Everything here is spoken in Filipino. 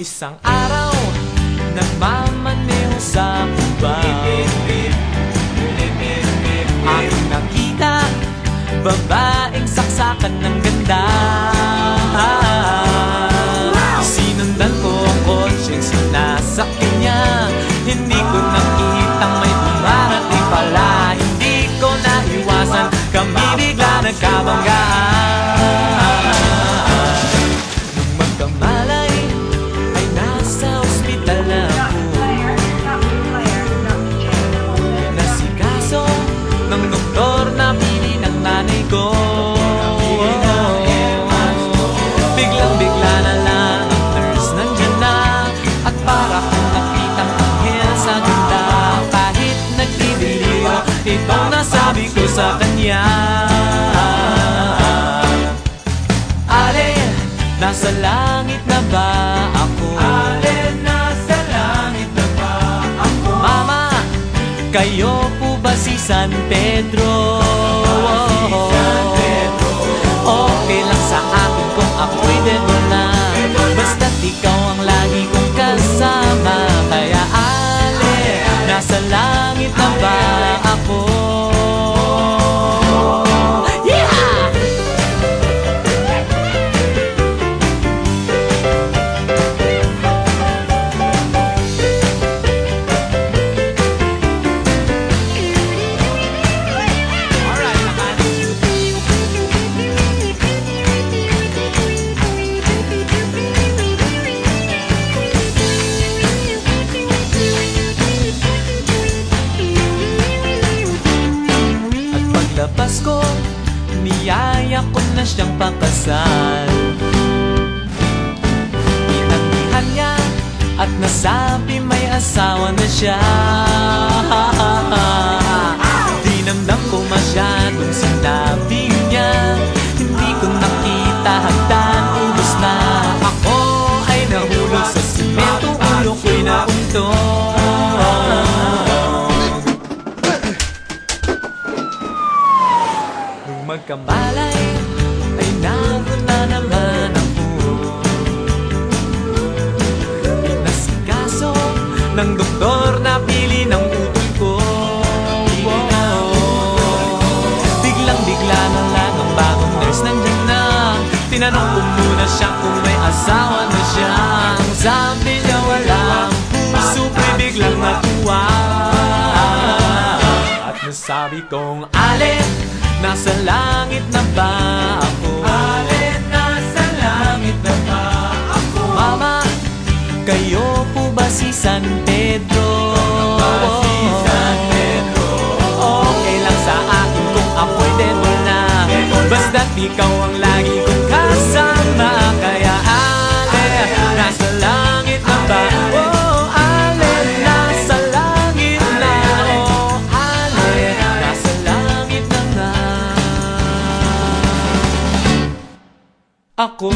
isang araw, nagmamaneho sa Cuba, aking nakita babaeng saksakan ng ganda. Sinundan ko ang kotseng sinasakyan niya. Hindi ko nakitang may dumarating pala. Hindi ko naiwasan, kami bigla nagkabanggaan. Nung magkamalay ay nasa ospital na ako. Nasikaso ng doktor na pili ng nanay ko. Biglang-bigla na lang ang nurse nandyan na, at para kong nakitang anghel sa ganda. Kahit nagdidiliw, itong nasabi ko sa kanya. Ale, nasa langit na ba ako? Ale, nasa langit na ba ako? Mama, kayo po ba si San Pedro? Okay lang sa akin kung ako'y devil na, basta't ikaw ang lagi kong kasama. Kaya ale, nasa langit na ba ako? Paglabas ko, niyaya ko na siyang pakasal. Inandihan niya at nasabi may asawa na siya. Dinamdam ko masyadong sinabi niya. Hindi ko nakita hagdan, ubos na. Ako ay nahulog sa simento, ulo ko'y nauntog. Magkamalay ay nago na naman ako. Pinasikaso ng doktor na pili ng utol ko. Biglang-bigla na lang ang bagong nurse nandyan na. Tinanong ko muna siya kung may asawa na siya. Ang sabi niya walang puso, biglang natuwa. At nasabi kong ale, nasa langit na ba ako? Ale, nasa langit na ba ako? Mama, kayo po ba si San Pedro? Okay lang sa akin kung ako'y devil na, basta't ikaw ang lagi kong kasama. Kaya ale, nasa langit na ba? Oh, ale, nasa langit na. Oh, ale, nasa langit na nga ako.